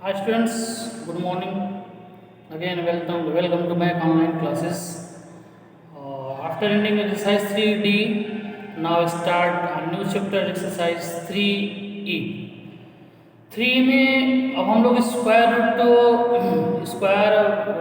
Hi students, good morning. Again, welcome to my online classes. After ending exercise 3D, now start a new chapter exercise 3E. 3 में अब हम लोग square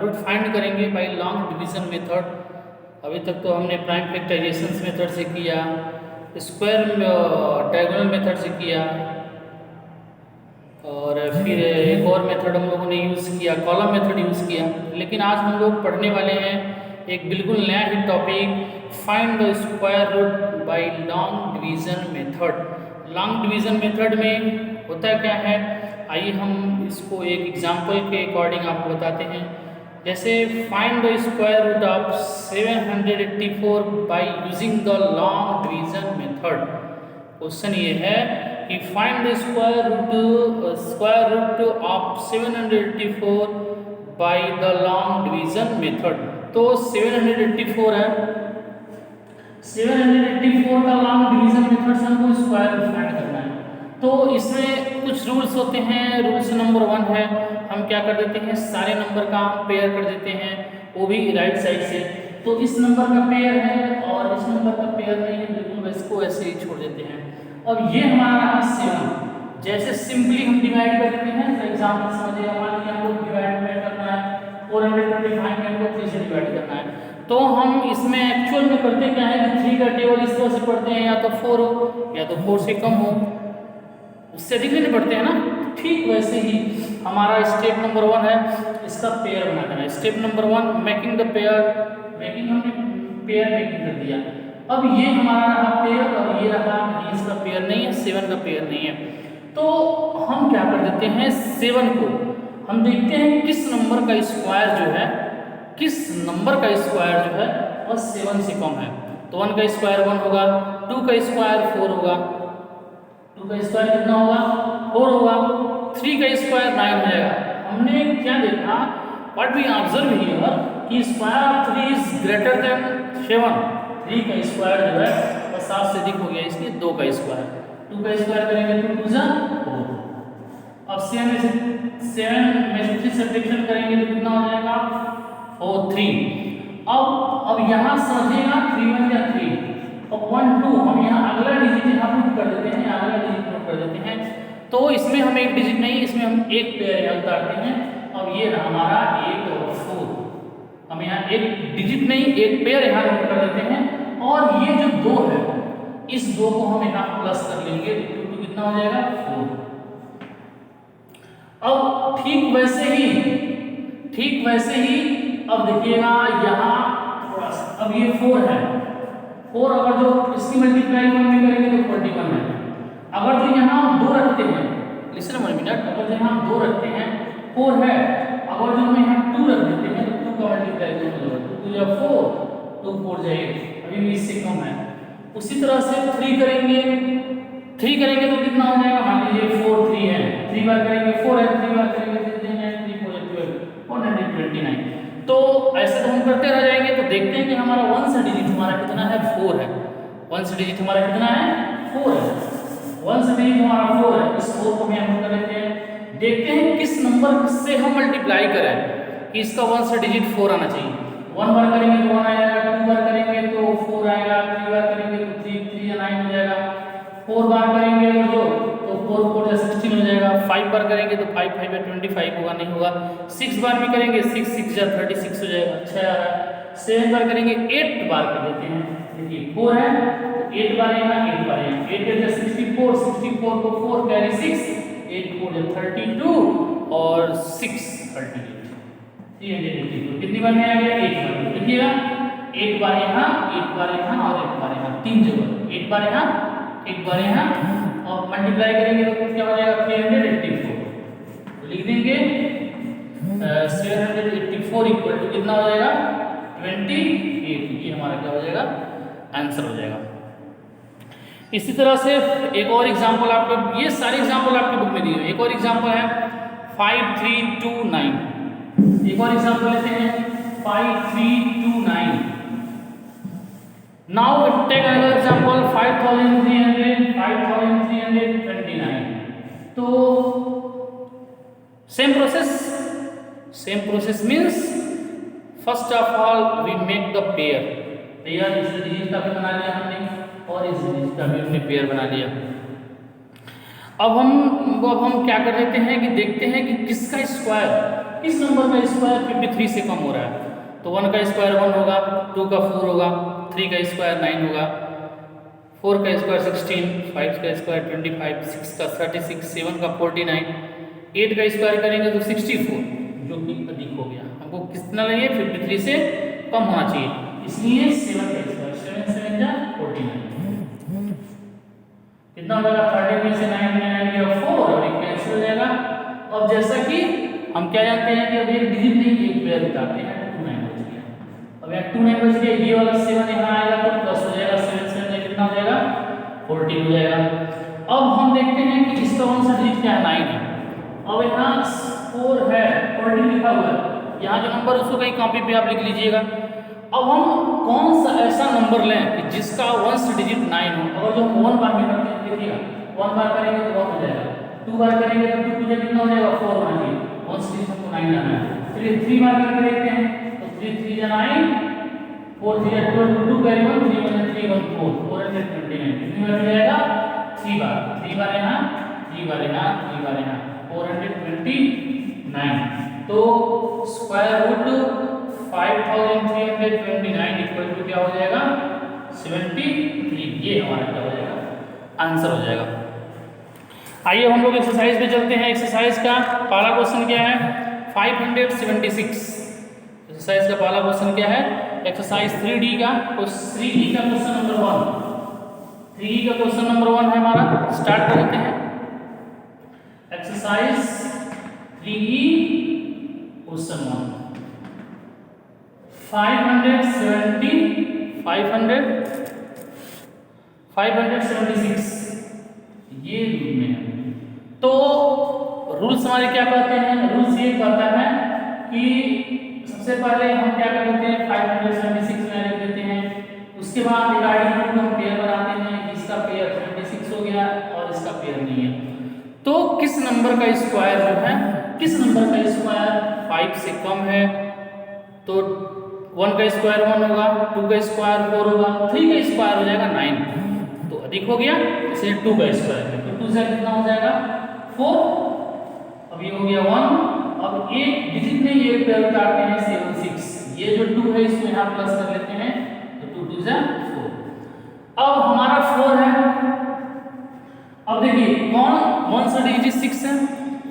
root find करेंगे bye long division method. अभी तक तो हमने prime factorisation method से किया, स्क्वायर डायगोनल मेथड से किया, और फिर एक और मेथड हम लोगों ने यूज़ किया, कॉलम मेथड यूज़ किया। लेकिन आज हम लोग पढ़ने वाले हैं एक बिल्कुल नया ही topic, find the square root by long division method. Long division method में होता क्या है, आइए हम इसको एक एग्जांपल के अकॉर्डिंग आपको बताते हैं। जैसे find the square root of 784 by using the long division method. Question ये है कि find the square root of 784 by the long division method. तो 784 है, 784 का लॉन्ग डिवीजन मेथड से हमको स्क्वायर रूट फाइंड करना है। तो इसमें कुछ रूल्स होते हैं। रूल्स नंबर 1 है, हम क्या कर देते हैं, सारे नंबर का पेयर कर देते हैं, वो भी राइट साइड से। तो इस नंबर का पेयर है और इस नंबर का पेयर नहीं है, बिल्कुल इसको ऐसे ही छोड़ देते हैं। अब ये हमारा है 7। जैसे सिंपली हम डिवाइड कर देते हैं, फॉर एग्जांपल समझिए, मान लीजिए हमको डिवाइड करना है 425 में हमको 3 से डिवाइड करना है। तो हम इसमें एक्चुअल में करते क्या है कि 3 का टेबल इस तरह से पढ़ते हैं, या तो 4 हो या तो 4 से कम हो, उससे अधिक नहीं पढ़ते हैं ना। ठीक वैसे ही हमारा स्टेप नंबर 1 है इसका पेयर बना देना। Step number 1 making the pair, हमने पेयर मेकिंग कर दिया। अब ये हमारा रहा पेयर और ये रहा, ये इसका पेयर नहीं है, 7 का पेयर नहीं है। तो हम क्या कर देते हैं, 7 को हम देखते हैं किस नंबर का स्क्वायर जो है, किस नंबर का स्क्वायर जो है वह 7 से कम है। तो 1 का स्क्वायर 1 होगा, 2 का स्क्वायर 4 होगा, 2 का स्क्वायर कितना होगा, 4 होगा, 3 का स्क्वायर 9 हो जाएगा। हमने क्या देखा, व्हाट वी ऑब्जर्व हियर कि square of 3 is greater than 7। 3 का स्क्वायर जो है वह 7 से अधिक हो गया, इसलिए 2 का स्क्वायर। 2 का स्क्वायर करेंगे तो 2 जा 4। अब 7 में से 3 सब्ट्रैक्शन करेंगे तो कितना हो जाएगा, 4 3। अब यहाँ समझिएगा 3 1 या 3 और 1 2, हम यहाँ अगला डिजिट यहाँ पुट कर देते हैं, अगला डिजिट पुट कर देते हैं। तो इसमें हम एक डिजिट नहीं, इसमें हम एक पेयर यहाँ उतारते हैं। अब ये रहा हमारा 8 और 4, हम यहाँ एक डिजिट नहीं एक पेयर यहाँ पुट कर देते हैं। और ये जो 2 है, इस 2 को हम यहाँ प्लस कर लेंगे तो कितना हो जाएगा, 4। अब ठीक वैसे ही अब देखिएगा यहाँ थोड़ा सा, अब ये 4 है, 4 अगर जो इसकी मल्टीप्लाई में करेंगे तो 41 है। अगर जो यहाँ हम 2 रखते हैं, लिसन 1 मिनट, अगर जो यहाँ हम 2 रखते हैं 4 है, अगर जो हम यहाँ 2 रख देते हैं तो 2 का मल्टीप्लाई करेंगे तो 2 या 4, 2 4 जाएगी, अभी भी इससे कम है। उसी तरह से 3 करेंगे तो कितना हो जाएगा, मान लीजिए 4 3 है, 3 बार करेंगे 4 है, 3 बार करेंगे 3 है, 3 4 12, 129। तो ऐसे तो हम करते रह जाएंगे। तो देखते हैं कि हमारा 1 से डिजिट हमारा कितना है, 4 है। 1 से डिजिट हमारा कितना है, 4 है। 1 से डिजिट हमारा 4 है, इस 4 को हम कर लेते हैं। देखते हैं किस नंबर से हम मल्टीप्लाई करें कि इसका 1 से डिजिट 4 आना चाहिए। 1 बार करेंगे तो 1 आएगा, 2 बार करेंगे तो 4 आएगा, 3 बार करेंगे तो 3 या 9 हो जाएगा, 4 बार करेंगे तो 4 4 या 16 हो जाएगा, 5 बार करेंगे तो 5 5 या 25 होगा, नहीं होगा। 6 बार भी करेंगे 6 6 या 36 हो जाएगा, अच्छा आ रहा है। 7 बार करेंगे, 8 बार कर देते हैं, देखिए 4 है तो 8 बार यहाँ 8 बार यहाँ, 8 या 64, 64 को 4 कैरी 6, 8 4 या 32 और 6 38, 382। कितनी बार में आ गया, 8 बार। देखिएगा 8 बार यहाँ, 8 बार यहाँ और 1 बार यहाँ, 3 जगह, 8 बार यहाँ 1 बार यहाँ, और मल्टीप्लाई करेंगे तो क्या हो जाएगा, 384। तो लिख देंगे 784 इक्वल टू कितना हो जाएगा, 28। ये हमारा क्या हो जाएगा, आंसर हो जाएगा। इसी तरह से एक और एग्जांपल आपके, ये सारे एग्जांपल आपके बुक में दिए हुए। एक और एग्जांपल है 5329। एक और एग्जांपल लेते हैं 5329। Now take another example 5329। तो same process means first of all we make the pair. इस डिजिट का भी बना लिया हमने और इस डिजिट का भी हमने पेयर बना लिया। अब हम क्या कर देते हैं कि देखते हैं कि किसका स्क्वायर, किस नंबर का स्क्वायर 53 से कम हो रहा है। तो 1 का स्क्वायर 1 होगा, 2 का 4 होगा, 3 का स्क्वायर 9 होगा, 4 का स्क्वायर 16, 5 का स्क्वायर 25, 6 का 36, 7 का 49, 8 का स्क्वायर करेंगे तो 64, जो कि अधिक हो गया। हमको कितना लगे 53 से कम होना चाहिए, इसलिए 7 का स्क्वायर 7 7 जा 49 कितना हो जाएगा 30 में से 9 में 9 गया 4 और एक कैंसिल हो जाएगा। अब जैसा कि हम क्या जानते हैं कि अब एक डिजिट नहीं एक पेयर उतारते हैं, 29 बच गया। अब यहाँ 29 बच गया, ये वाला 7 यहाँ आएगा तो प्लस हो जाएगा, 7 7 कितना हो जाएगा 14 हो जाएगा। अब हम देखते हैं कि इसका कौन सा डिजिट क्या है 9 है। अब यहाँ 4 है 14 लिखा हुआ है, यहाँ जो नंबर उसको कहीं कॉपी पे आप लिख लीजिएगा। अब हम कौन सा ऐसा नंबर लें कि जिसका वंश डिजिट 9 हो। अगर जो 1 बार में करते हैं देखिएगा, 1 बार करेंगे तो 1 हो जाएगा, 2 बार करेंगे तो 2 2 कितना हो जाएगा 4 होना चाहिए, वंश डिजिट हमको 9 लाना है। चलिए 3 बार करके देखते हैं तो 3 3 जा 9, 4 3 जा 12, 2 कैरी 1, 3 1 3 1 4, 429 कितनी बार जाएगा 3 बार, 3 बार यहाँ 3 बार यहाँ 3 बार यहाँ 429। तो स्क्वायर रूट 5329 इक्वल टू क्या हो जाएगा 73। ये हमारा क्या हो जाएगा आंसर हो जाएगा। आइए हम लोग एक्सरसाइज पे चलते हैं। एक्सरसाइज का पहला क्वेश्चन क्या है 576। एक्सरसाइज का पहला क्वेश्चन क्या है एक्सरसाइज 3D का क्वेश्चन नंबर 1। 3D का क्वेश्चन नंबर 1 है हमारा। स्टार्ट कर देते हैं एक्सरसाइज 3E क्वेश्चन 1। 576 ये रूल में है। तो रूल्स हमारे क्या कहते हैं, रूल्स ये कहता है कि सबसे पहले हम क्या कर देते हैं 576 में लिख देते हैं। उसके बाद रिगार्डिंग रूल हम पेयर बनाते हैं, इसका पेयर 76 हो गया और इसका पेयर नहीं है। तो किस नंबर का स्क्वायर जो है, किस नंबर का स्क्वायर 5 से कम है, तो 1 का स्क्वायर 1 होगा, 2 का स्क्वायर 4 होगा, 3 का स्क्वायर हो जाएगा 9, तो अधिक हो गया, इसलिए 2 का स्क्वायर है। तो 2 से कितना हो जाएगा 4, अब ये हो गया 1। अब एक डिजिट में ये पेयर उतारते हैं 7 6, ये जो 2 है इसको यहाँ प्लस कर लेते हैं तो 2 2 जा 4। अब हमारा 4 है। अब देखिए कौन 1 से डिजिट 6 है,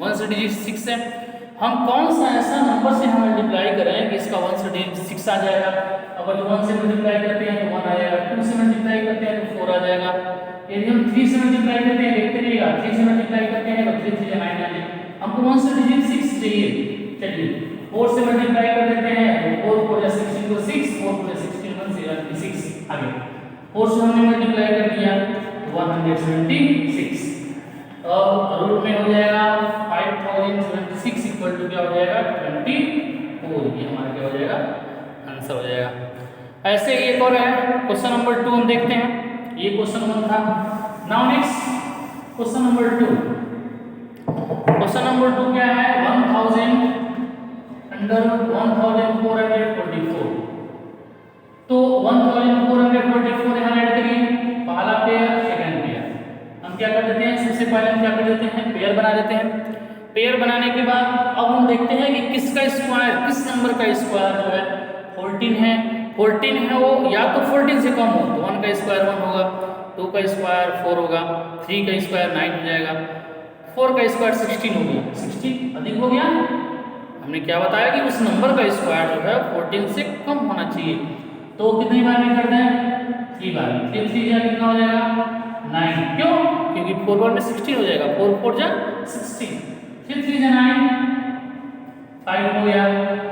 1 से डिजिट 6 है, हम कौन सा ऐसा नंबर से हम मल्टीप्लाई करें कि इसका 1 से डिजिट 6 आ जाएगा। अगर 1 से मल्टीप्लाई करते हैं तो 1 आएगा, 2 से मल्टीप्लाई करते हैं तो 4 आ जाएगा। यदि हम 3 से मल्टीप्लाई करते हैं देखते रहिएगा, 3 से मल्टीप्लाई करते हैं तो 3 3 9 आ जाएगा। हमको 1 से डिजिट 6 चाहिए, चलिए 4 से मल्टीप्लाई कर देते हैं तो 4 4 जा 16 को 6, 4 4 16 1 से 6 आ गया। 4 से हमने मल्टीप्लाई कर दिया तो 176। अब रूट में हो जाएगा 5076 इक्वल टू क्या हो जाएगा 24। ये हमारा क्या हो जाएगा आंसर हो जाएगा। ऐसे ही एक और है क्वेश्चन नंबर 2 हम देखते हैं। ये क्वेश्चन 1 था। Now next question number 2। Question number 2 क्या है 1000 अंडर 1444। तो 1444 यहाँ ऐड करिए, पहला पेयर सेकंड पेयर। हम क्या कर देते हैं, सबसे पहले हम क्या कर देते हैं पेयर बना देते हैं। पेयर बनाने के बाद अब हम देखते हैं कि किसका स्क्वायर, किस नंबर का स्क्वायर जो है 14 है। 14 है वो या तो 14 से कम हो तो 1 का स्क्वायर 1 होगा, 2 का स्क्वायर 4 होगा, 3 का स्क्वायर 9 हो जाएगा, 4 का स्क्वायर 16 हो गया। 16 अधिक हो गया। हमने क्या बताया कि उस नंबर का स्क्वायर जो है 14 से कम होना चाहिए। तो कितनी बार में कर दें 3 बार में। 3 3 जा कितना हो जाएगा 9। क्यों? क्योंकि 4 बार में 16 हो जाएगा, 4 4 जा 16, 3 3 जा 9, 5 हो गया।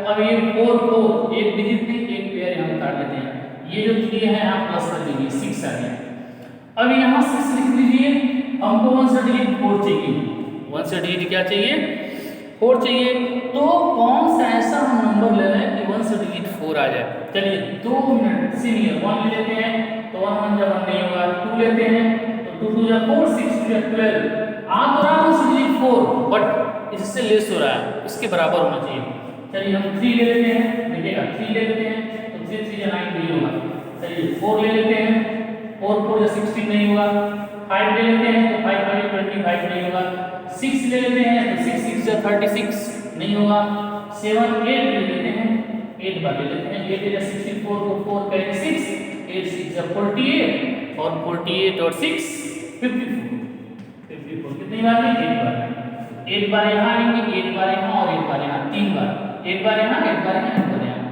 अब ये 4 4 एक डिजिट में एक पेयर यहाँ उतार लेते हैं। ये जो 3 है यहाँ प्लस कर दीजिए 6 आ गया। अब यहाँ 6 लिख दीजिए। हमको 1 से डिजिट 4 चाहिए, 1 से डिजिट क्या चाहिए 4 चाहिए। तो कौन सा ऐसा हम नंबर ले लें कि 1 से डिजिट 4 आ जाए। चलिए 2 मिनट सीनियर 1 ले लेते हैं तो 1 1 जब 1 नहीं होगा, 2 लेते हैं तो 2 2 जा 4, 6 2 जा 12 आ तो रहा 1 से डिजिट 4, बट इससे लेस हो रहा है, इसके बराबर होना चाहिए। चलिए हम 3 ले लेते हैं, देखिएगा 3 ले लेते हैं तो 3 3 या 9 नहीं होगा। चलिए 4 ले लेते हैं, 4 4 या 16 नहीं होगा। 5 ले लेते हैं तो 5 5 या 25 नहीं होगा। 6 ले लेते हैं तो 6 6 या 36 नहीं होगा। 7 8 ले लेते हैं, 8 बार ले लेते हैं, 8 या 64 को 4 करेंगे 6, 8 6 या 48 और 48 और 6 54। 54 कितनी बार में? 8 बार। 8 बार यहाँ आएंगे, 8 बार यहाँ और 1 बार यहाँ, 3 बार। 1 बार यहाँ, 1 बार यहाँ, 1 बार यहाँ,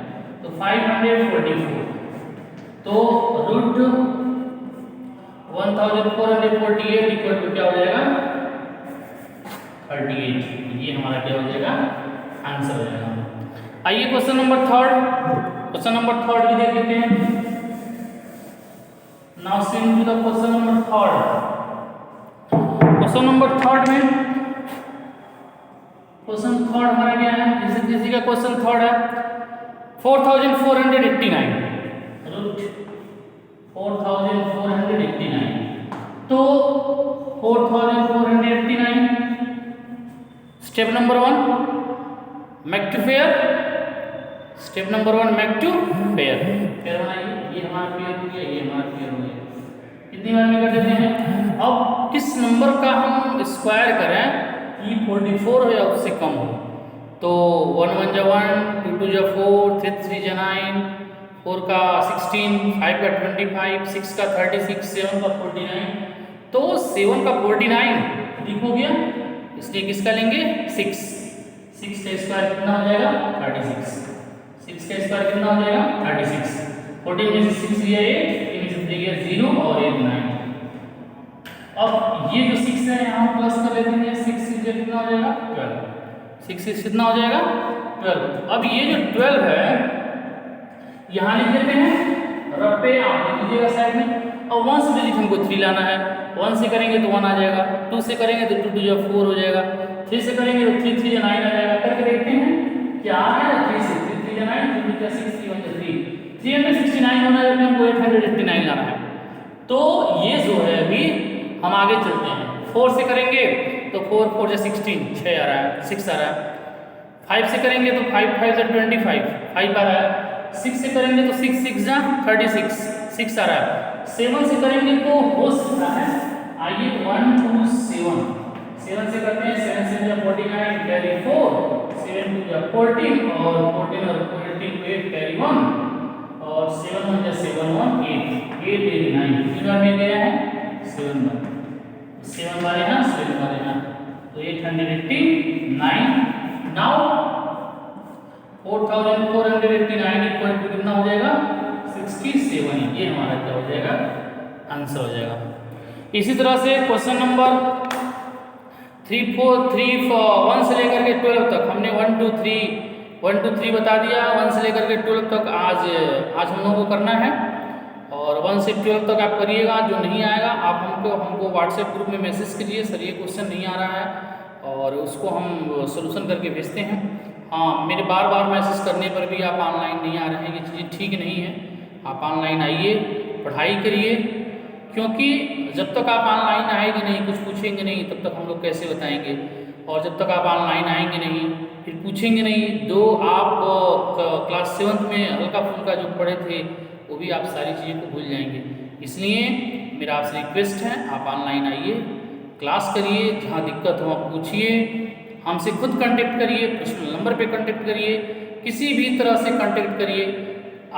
तो 544। तो रूट 1448 इक्वल टू क्या हो जाएगा? 38। ये हमारा क्या हो जाएगा? आंसर हो जाएगा। आइए क्वेश्चन नंबर 3, क्वेश्चन नंबर 3 भी देख लेते हैं। Now seeing to the question number 3। Question number 3 में, क्वेश्चन 3 हमारा क्या है? जैसे किसी का क्वेश्चन 3 है 4489 रूट 4489। तो 4489 step number 1 make to pair, step number 1 make to pair. Pair बनाइए, ये हमारा पेयर हो गया, ये हमारा पेयर हो गया। कितनी बार में कर देते हैं? अब किस नंबर का हम स्क्वायर करें कि 44 हो या उससे कम हो? तो 1 1 जा 1, 2 2 जा 4, 3 3 जा 9, 4 का 16, 5 का 25, 6 का 36, 7 का 49। तो 7 का 49 ठीक हो गया, इसलिए किसका लेंगे? 6। 6 का स्क्वायर कितना हो जाएगा? 36। 6 का स्क्वायर कितना हो जाएगा? 36। 14 में से 6 लिया 8, 3 में से 3 गया 0 और 8 9। अब ये जो 6 है यहाँ प्लस कर लेते हैं, 6 से कितना हो जाएगा? 12। 6 से कितना हो जाएगा? 12। अब ये जो 12 है यहाँ लिख देते हैं, रफ पे आप लिख लीजिएगा साइड में। और 1 से डिजिट हमको 3 लाना है, 1 से करेंगे तो 1 आ जाएगा, 2 से करेंगे तो 2 2 जा 4 हो जाएगा, 3 से करेंगे तो 3 3 जा 9 आ जाएगा। करके देखते हैं क्या है? 3 से 3 3 जा 9, 2 2 जा 6, 3 1 जा 3, 369 होना है, हमको 889 लाना है। तो ये जो है अभी हम आगे चलते हैं। 4 से करेंगे तो 4 4 जा 16, 6 आ रहा है, 6 आ रहा है। 5 से करेंगे तो 5 5 जा 25, 5 आ रहा है। 6 से करेंगे तो 6 6 जा 36, 6 आ रहा है। 7 से करेंगे तो हो सकता है, आइए 1 2 7, 7 से करते हैं, 7 से जा 49 कैरी 4, 7 2 जा 14 और 14 और 14 8 कैरी 1 और 7 1 जा 7 1 8, 8 8 9 कितनी बार में गया है? 7 बार। 7 बार यहाँ, 7 बार यहाँ, तो 889। नाउ 4489 इक्वल टू कितना हो जाएगा? 67। ये हमारा क्या हो जाएगा? आंसर हो जाएगा। इसी तरह से क्वेश्चन नंबर 1 से लेकर के 12 तक हमने 1 2 3 बता दिया। 1 से लेकर के 12 तक आज हम लोगों को करना है, और 1 से 12 तक आप करिएगा। जो नहीं आएगा आप हमको व्हाट्सएप ग्रुप में मैसेज कीजिए, सर ये क्वेश्चन नहीं आ रहा है, और उसको हम सोल्यूशन करके भेजते हैं। हाँ, मेरे बार बार मैसेज करने पर भी आप ऑनलाइन नहीं आ रहे हैं, ये चीज़ ठीक नहीं है। आप ऑनलाइन आइए, पढ़ाई करिए, क्योंकि जब तक आप ऑनलाइन आएंगे नहीं, कुछ पूछेंगे नहीं, तब तक हम लोग कैसे बताएंगे। और जब तक आप ऑनलाइन आएंगे नहीं, फिर पूछेंगे नहीं, जो आप क्लास 7th में हल्का फुल्का जो पढ़े थे वो भी आप सारी चीज़ों को भूल जाएंगे। इसलिए मेरा आपसे रिक्वेस्ट है, आप ऑनलाइन आइए, क्लास करिए, जहाँ दिक्कत हो आप पूछिए, हमसे खुद कांटेक्ट करिए, पर्सनल नंबर पे कांटेक्ट करिए, किसी भी तरह से कांटेक्ट करिए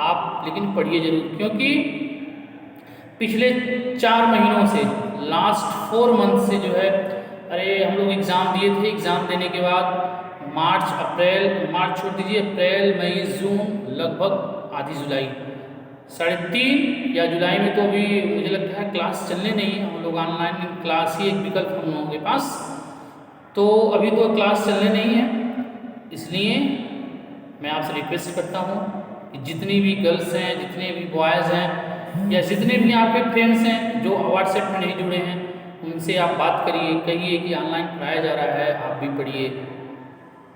आप, लेकिन पढ़िए जरूर। क्योंकि पिछले 4 महीनों से, लास्ट 4 मंथ से जो है, अरे हम लोग एग्ज़ाम दिए थे, एग्ज़ाम देने के बाद मार्च छोड़ दीजिए, अप्रैल मई जून, लगभग आधी जुलाई, 3.5 या जुलाई में तो अभी मुझे लगता है क्लास चलने नहीं है। हम लोग ऑनलाइन क्लास ही एक विकल्प हम लोगों के पास, तो अभी तो क्लास चलने नहीं है। इसलिए मैं आपसे रिक्वेस्ट करता हूँ कि जितनी भी गर्ल्स हैं, जितने भी बॉयज़ हैं, या जितने भी आपके फ्रेंड्स हैं जो व्हाट्सएप में नहीं जुड़े हैं, उनसे आप बात करिए, कहिए कि ऑनलाइन पढ़ाया जा रहा है, आप भी पढ़िए।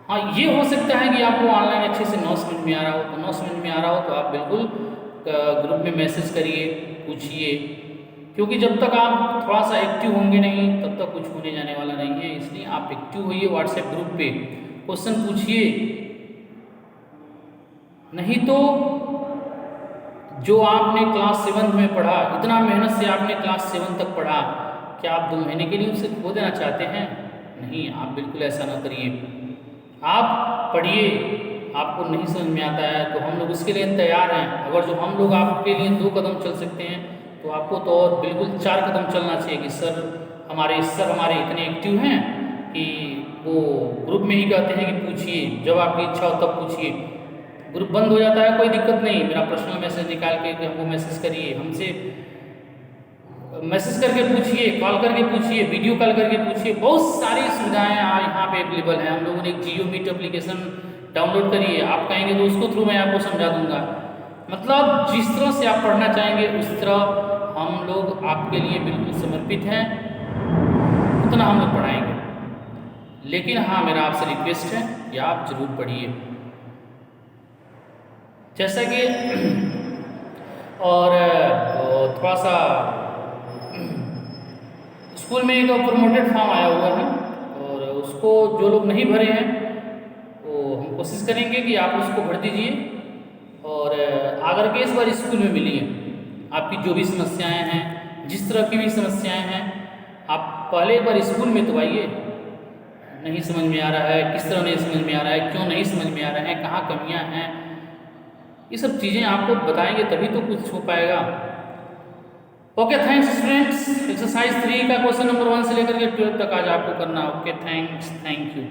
हाँ, ये हो सकता है कि आपको ऑनलाइन अच्छे से 9 समझ में आ रहा हो, तो 9 समझ में आ रहा हो तो आप बिल्कुल ग्रुप में मैसेज करिए, पूछिए, क्योंकि जब तक आप थोड़ा सा एक्टिव होंगे नहीं तब तक कुछ होने जाने वाला नहीं है। इसलिए आप एक्टिव होइए, व्हाट्सएप ग्रुप पे क्वेश्चन पूछिए। नहीं तो जो आपने क्लास 7 में पढ़ा, इतना मेहनत से आपने क्लास 7 तक पढ़ा, क्या आप 2 महीने के लिए उसे खो देना चाहते हैं? नहीं, आप बिल्कुल ऐसा ना करिए। आप पढ़िए, आपको नहीं समझ में आता है तो हम लोग उसके लिए तैयार हैं। अगर जो हम लोग आपके लिए 2 कदम चल सकते हैं तो आपको तो और बिल्कुल 4 कदम चलना चाहिए कि सर हमारे इतने एक्टिव हैं कि वो ग्रुप में ही कहते हैं कि पूछिए, जब आपकी इच्छा हो तब पूछिए। ग्रुप बंद हो जाता है, कोई दिक्कत नहीं, मेरा पर्सनल मैसेज निकाल के हमको मैसेज करिए, हमसे मैसेज करके पूछिए, कॉल करके पूछिए, वीडियो कॉल करके पूछिए। बहुत सारी सुविधाएं यहाँ पे अवेलेबल हैं। हम लोगों ने एक जियो मीट एप्लीकेशन डाउनलोड करिए, आप कहेंगे तो उसको थ्रू मैं आपको समझा दूंगा। मतलब जिस तरह से आप पढ़ना चाहेंगे उस तरह हम लोग आपके लिए बिल्कुल समर्पित हैं, उतना हम लोग पढ़ाएंगे। लेकिन हाँ, मेरा आपसे रिक्वेस्ट है कि आप जरूर पढ़िए। जैसा कि और थोड़ा सा स्कूल में एक प्रोमोटेड फॉर्म आया हुआ है और उसको जो लोग नहीं भरे हैं वो हम कोशिश करेंगे कि आप उसको भर दीजिए। और अगर के इस बार स्कूल में मिली है, आपकी जो भी समस्याएं हैं, जिस तरह की भी समस्याएं हैं, आप पहले एक बार स्कूल में तो आइए। नहीं समझ में आ रहा है, किस तरह नहीं समझ में आ रहा है, क्यों नहीं समझ में आ रहा है, कहाँ कमियाँ हैं, ये सब चीज़ें आपको बताएंगे तभी तो कुछ हो पाएगा। Okay, thanks students. एक्सरसाइज 3 का क्वेश्चन नंबर 1 से लेकर के 12 तक आज आपको करना। Okay, thanks, thank you.